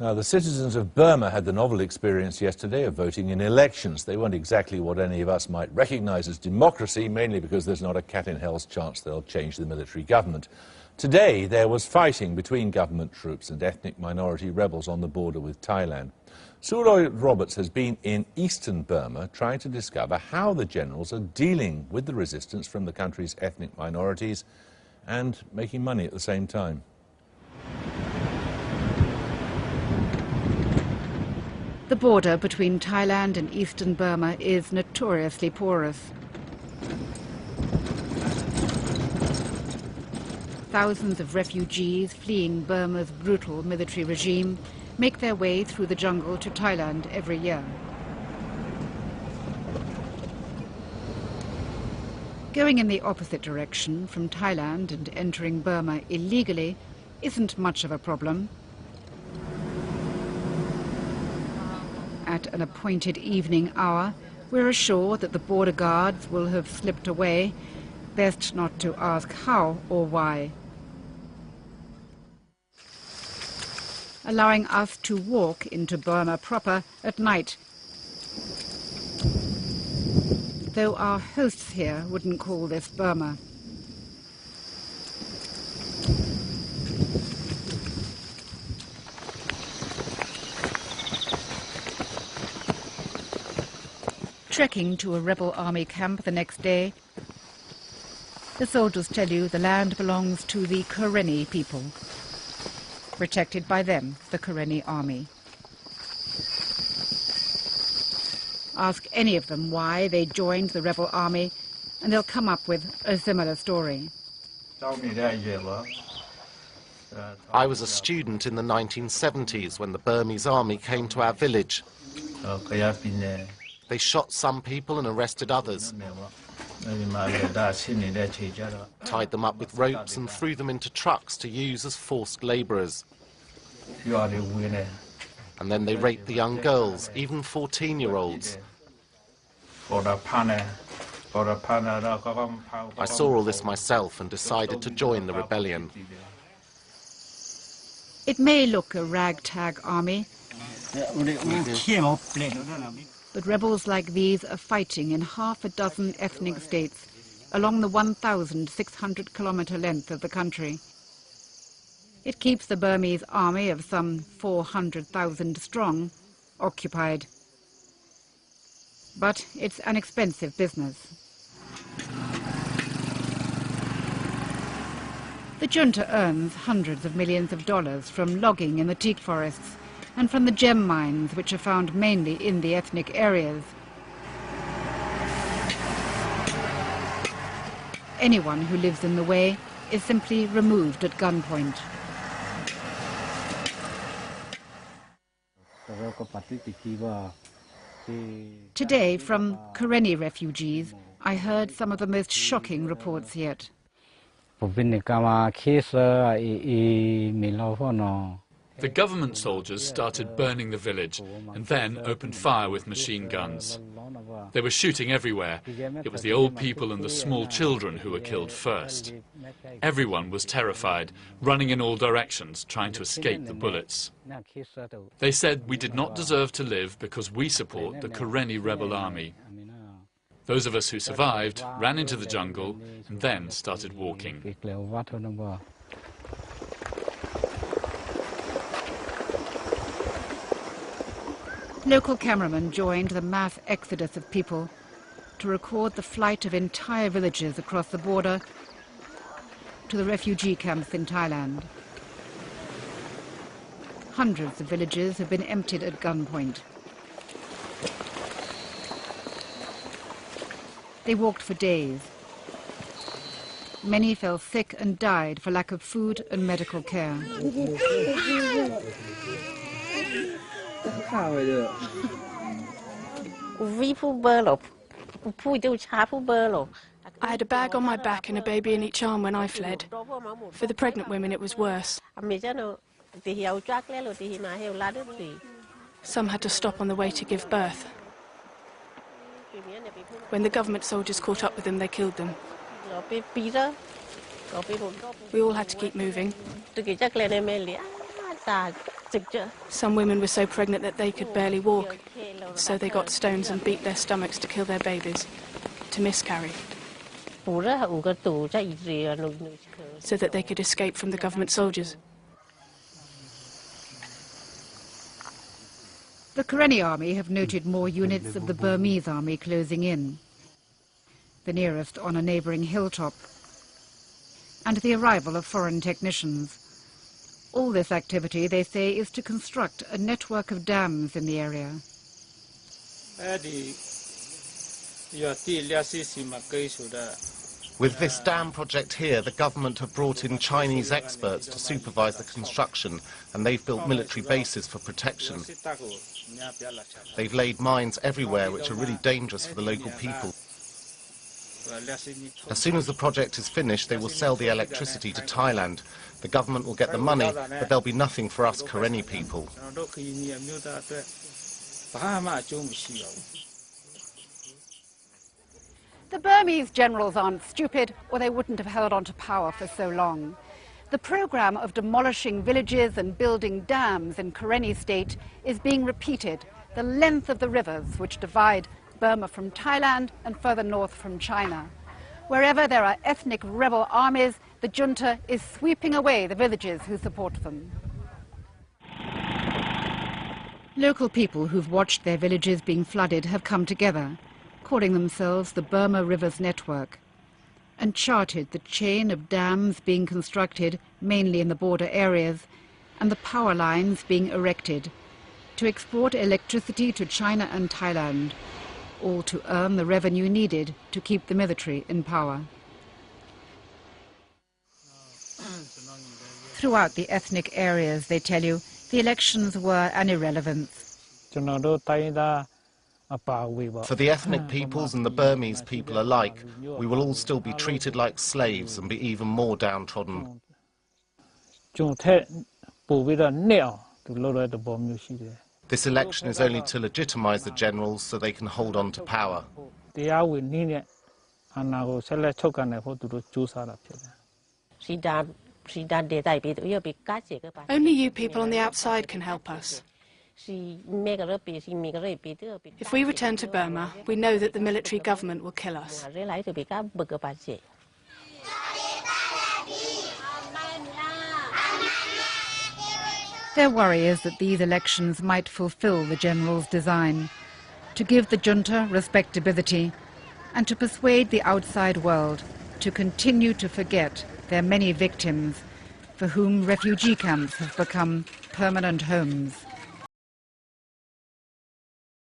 Now, the citizens of Burma had the novel experience yesterday of voting in elections. They weren't exactly what any of us might recognise as democracy, mainly because there's not a cat-in-hell's chance they'll change the military government. Today, there was fighting between government troops and ethnic minority rebels on the border with Thailand. Suroy Roberts has been in eastern Burma trying to discover how the generals are dealing with the resistance from the country's ethnic minorities and making money at the same time. The border between Thailand and eastern Burma is notoriously porous. Thousands of refugees fleeing Burma's brutal military regime make their way through the jungle to Thailand every year. Going in the opposite direction from Thailand and entering Burma illegally isn't much of a problem. At an appointed evening hour, we're assured that the border guards will have slipped away. Best not to ask how or why. Allowing us to walk into Burma proper at night. Though our hosts here wouldn't call this Burma. Trekking to a rebel army camp the next day, the soldiers tell you the land belongs to the Karenni people, protected by them, the Karenni army. Ask any of them why they joined the rebel army, and they'll come up with a similar story. I was a student in the 1970s when the Burmese army came to our village. They shot some people and arrested others, tied them up with ropes and threw them into trucks to use as forced labourers. And then they raped the young girls, even 14-year-olds. I saw all this myself and decided to join the rebellion. It may look a ragtag army, but rebels like these are fighting in half a dozen ethnic states along the 1,600-kilometre length of the country. It keeps the Burmese army of some 400,000 strong occupied. But it's an expensive business. The junta earns hundreds of millions of dollars from logging in the teak forests and from the gem mines, which are found mainly in the ethnic areas. Anyone who lives in the way is simply removed at gunpoint. Today, from Karenni refugees, I heard some of the most shocking reports yet. The government soldiers started burning the village and then opened fire with machine guns. They were shooting everywhere. It was the old people and the small children who were killed first. Everyone was terrified, running in all directions, trying to escape the bullets. They said we did not deserve to live because we support the Karenni rebel army. Those of us who survived ran into the jungle and then started walking. Local cameramen joined the mass exodus of people to record the flight of entire villages across the border to the refugee camps in Thailand. Hundreds of villages have been emptied at gunpoint. They walked for days. Many fell sick and died for lack of food and medical care. I had a bag on my back and a baby in each arm when I fled. For the pregnant women, it was worse. Some had to stop on the way to give birth. When the government soldiers caught up with them, they killed them. We all had to keep moving. Some women were so pregnant that they could barely walk, so they got stones and beat their stomachs to kill their babies, to miscarry, so that they could escape from the government soldiers. The Karenni army have noted more units of the Burmese army closing in, the nearest on a neighbouring hilltop, and the arrival of foreign technicians. All this activity, they say, is to construct a network of dams in the area. With this dam project here, the government have brought in Chinese experts to supervise the construction, and they've built military bases for protection. They've laid mines everywhere, which are really dangerous for the local people. As soon as the project is finished, they will sell the electricity to Thailand. The government will get the money, but there'll be nothing for us Karenni people. The Burmese generals aren't stupid, or they wouldn't have held on to power for so long. The program of demolishing villages and building dams in Karenni state is being repeated, the length of the rivers which divide Burma from Thailand and further north from China. Wherever there are ethnic rebel armies, the junta is sweeping away the villages who support them. Local people who've watched their villages being flooded have come together, calling themselves the Burma Rivers Network, and charted the chain of dams being constructed, mainly in the border areas, and the power lines being erected to export electricity to China and Thailand, all to earn the revenue needed to keep the military in power. Throughout the ethnic areas, they tell you, the elections were an irrelevance. For the ethnic peoples and the Burmese people alike, we will all still be treated like slaves and be even more downtrodden. This election is only to legitimize the generals so they can hold on to power. Only you people on the outside can help us. If we return to Burma, we know that the military government will kill us. Their worry is that these elections might fulfill the general's design, to give the junta respectability and to persuade the outside world to continue to forget their many victims for whom refugee camps have become permanent homes.